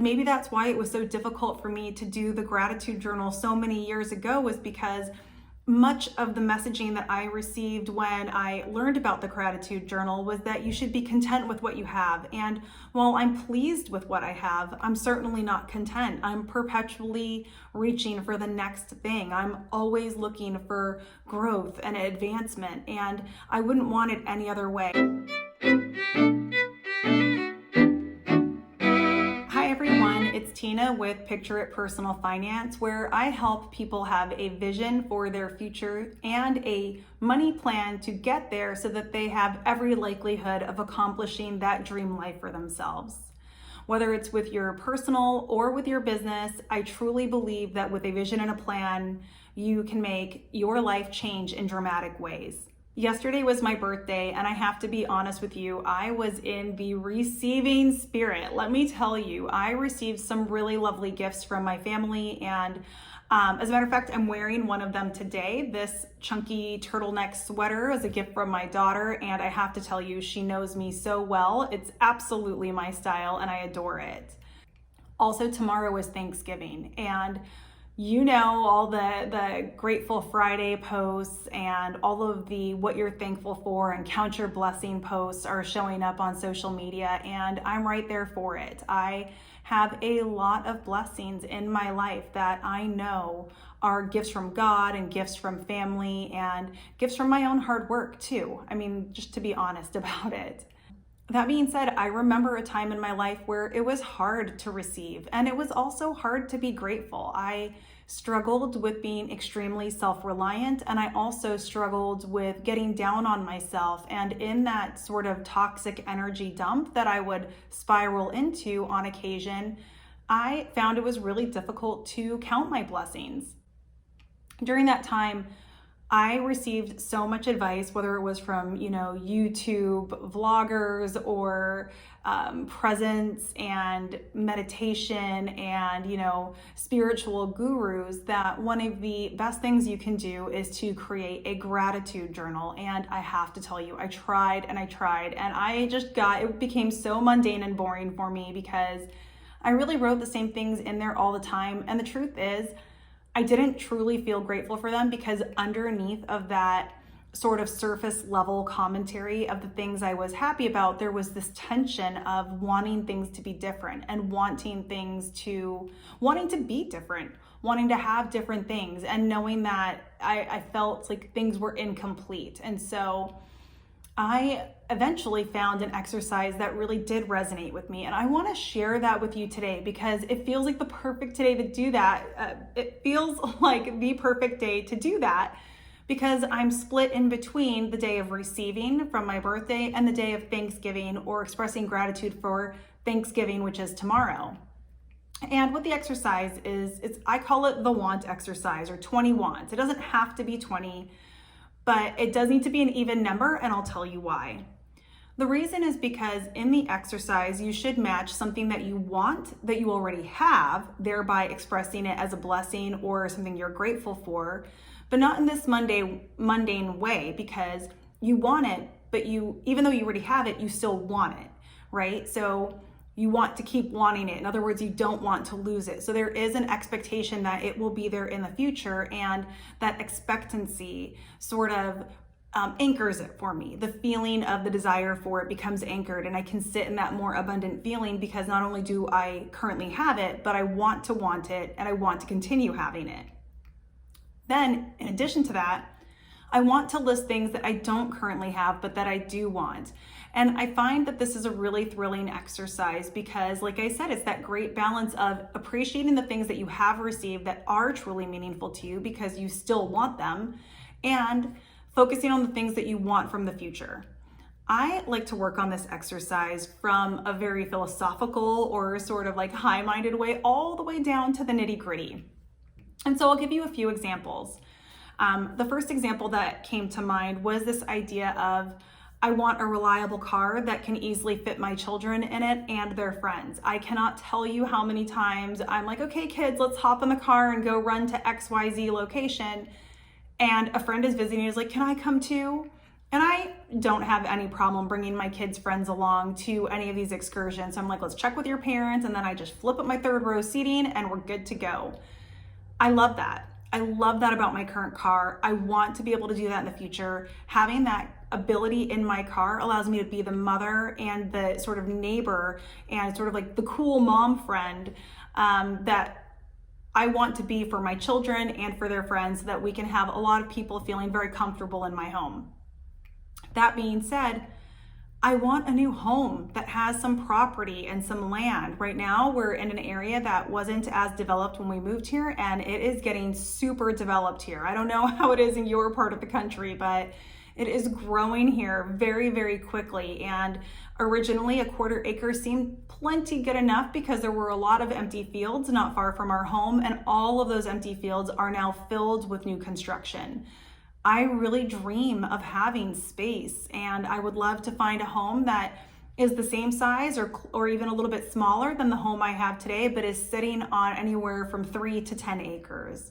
And maybe that's why it was so difficult for me to do the gratitude journal so many years ago, was because much of the messaging that I received when I learned about the gratitude journal was that you should be content with what you have. And while I'm pleased with what I have, I'm certainly not content. I'm perpetually reaching for the next thing. I'm always looking for growth and advancement, and I wouldn't want it any other way. Hi everyone, it's Tina with Picture It Personal Finance, where I help people have a vision for their future and a money plan to get there so that they have every likelihood of accomplishing that dream life for themselves. Whether it's with your personal or with your business, I truly believe that with a vision and a plan, you can make your life change in dramatic ways. Yesterday was my birthday, and I have to be honest with you, I was in the receiving spirit. Let me tell you, I received some really lovely gifts from my family, and as a matter of fact, I'm wearing one of them today. This chunky turtleneck sweater is a gift from my daughter, and I have to tell you, she knows me so well. It's absolutely my style, and I adore it. Also, tomorrow is Thanksgiving, and you know, all the Grateful Friday posts and all of the what you're thankful for and count your blessing posts are showing up on social media, and I'm right there for it. I have a lot of blessings in my life that I know are gifts from God and gifts from family and gifts from my own hard work too. I mean, just to be honest about it. That being said, I remember a time in my life where it was hard to receive, and it was also hard to be grateful. I struggled with being extremely self-reliant, and I also struggled with getting down on myself, and in that sort of toxic energy dump that I would spiral into on occasion, I found it was really difficult to count my blessings. During that time, I received so much advice, whether it was from, YouTube vloggers or presence and meditation and, spiritual gurus, that one of the best things you can do is to create a gratitude journal. And I have to tell you, I tried and it became so mundane and boring for me because I really wrote the same things in there all the time. And the truth is, I didn't truly feel grateful for them because underneath of that sort of surface level commentary of the things I was happy about, there was this tension of wanting things to be different and wanting to be different, wanting to have different things, and knowing that I felt like things were incomplete. And so I eventually found an exercise that really did resonate with me, and I want to share that with you today because it feels like the perfect day to do that. It feels like the perfect day to do that because I'm split in between the day of receiving from my birthday and the day of Thanksgiving, or expressing gratitude for Thanksgiving, which is tomorrow. And what the exercise is, I call it the want exercise, or 20 wants. It doesn't have to be 20, but it does need to be an even number, and I'll tell you why. The reason is because in the exercise, you should match something that you want that you already have, thereby expressing it as a blessing or something you're grateful for, but not in this mundane way, because you want it, but even though you already have it, you still want it, right? So you want to keep wanting it. In other words, you don't want to lose it. So there is an expectation that it will be there in the future, and that expectancy sort of anchors it for me. The feeling of the desire for it becomes anchored, and I can sit in that more abundant feeling because not only do I currently have it, but I want it, and I want to continue having it. Then, in addition to that, I want to list things that I don't currently have, but that I do want. And I find that this is a really thrilling exercise because, like I said, it's that great balance of appreciating the things that you have received that are truly meaningful to you because you still want them, and focusing on the things that you want from the future. I like to work on this exercise from a very philosophical or sort of like high-minded way all the way down to the nitty-gritty. And so I'll give you a few examples. The first example that came to mind was this idea of, I want a reliable car that can easily fit my children in it and their friends. I cannot tell you how many times I'm like, okay, kids, let's hop in the car and go run to XYZ location. And a friend is visiting and is like, can I come too? And I don't have any problem bringing my kids' friends along to any of these excursions. So I'm like, let's check with your parents. And then I just flip up my third row seating and we're good to go. I love that. I love that about my current car. I want to be able to do that in the future. Having that ability in my car allows me to be the mother and the sort of neighbor and sort of like the cool mom friend that I want to be for my children and for their friends, so that we can have a lot of people feeling very comfortable in my home. That being said, I want a new home that has some property and some land. Right now, we're in an area that wasn't as developed when we moved here, and it is getting super developed here. I don't know how it is in your part of the country, but it is growing here very, very quickly. And originally, a 1/4 acre seemed plenty good enough because there were a lot of empty fields not far from our home, and all of those empty fields are now filled with new construction. I really dream of having space, and I would love to find a home that is the same size or even a little bit smaller than the home I have today, but is sitting on anywhere from 3 to 10 acres.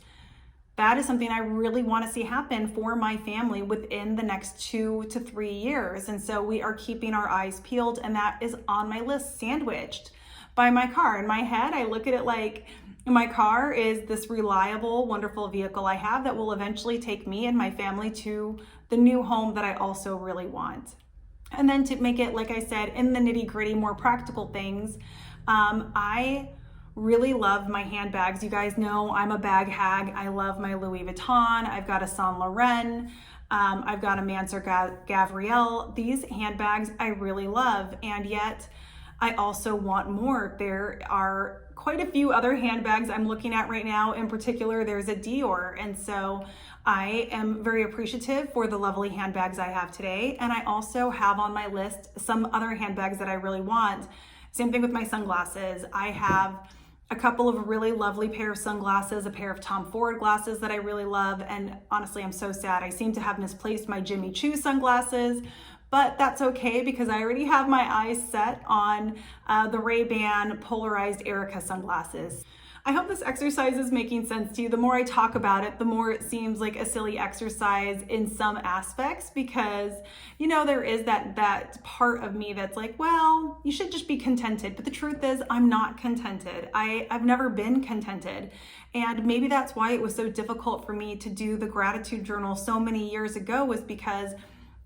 That is something I really want to see happen for my family within the next 2 to 3 years. And so we are keeping our eyes peeled, and that is on my list, sandwiched by my car. In my head, I look at it like my car is this reliable, wonderful vehicle I have that will eventually take me and my family to the new home that I also really want. And then to make it, like I said, in the nitty-gritty, more practical things, I really love my handbags. You guys know I'm a bag hag. I love my Louis Vuitton. I've got a Saint Laurent. I've got a Mansur Gavriel. These handbags I really love, and yet I also want more. There are quite a few other handbags I'm looking at right now. In particular, there's a Dior. And so I am very appreciative for the lovely handbags I have today. And I also have on my list some other handbags that I really want. Same thing with my sunglasses. I have a couple of really lovely pair of sunglasses, a pair of Tom Ford glasses that I really love. And honestly, I'm so sad. I seem to have misplaced my Jimmy Choo sunglasses, but that's okay because I already have my eyes set on the Ray-Ban polarized Erica sunglasses. I hope this exercise is making sense to you. The more I talk about it, the more it seems like a silly exercise in some aspects because, you know, there is that part of me that's like, well, you should just be contented. But the truth is I'm not contented. I've never been contented. And maybe that's why it was so difficult for me to do the gratitude journal so many years ago, was because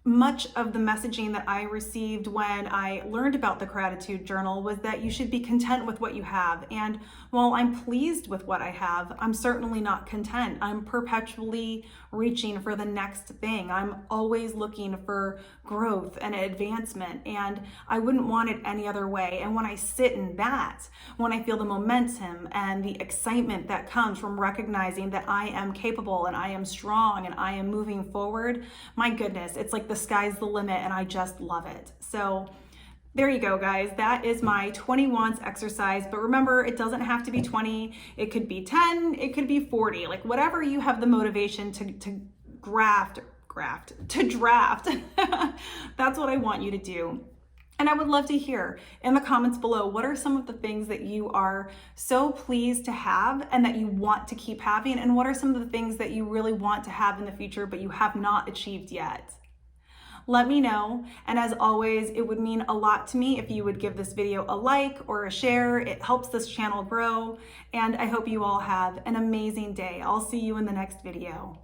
much of the messaging that I received when I learned about the gratitude journal was that you should be content with what you have. And while I'm pleased with what I have, I'm certainly not content. I'm perpetually reaching for the next thing. I'm always looking for growth and advancement, and I wouldn't want it any other way. And when I sit in that, when I feel the momentum and the excitement that comes from recognizing that I am capable and I am strong and I am moving forward, my goodness, it's like the sky's the limit, and I just love it. So there you go, guys. That is my 20 wants exercise. But remember, it doesn't have to be 20. It could be 10. It could be 40. Like whatever you have the motivation to draft. That's what I want you to do. And I would love to hear in the comments below, what are some of the things that you are so pleased to have and that you want to keep having? And what are some of the things that you really want to have in the future, but you have not achieved yet? Let me know. And as always, it would mean a lot to me if you would give this video a like or a share. It helps this channel grow. And I hope you all have an amazing day. I'll see you in the next video.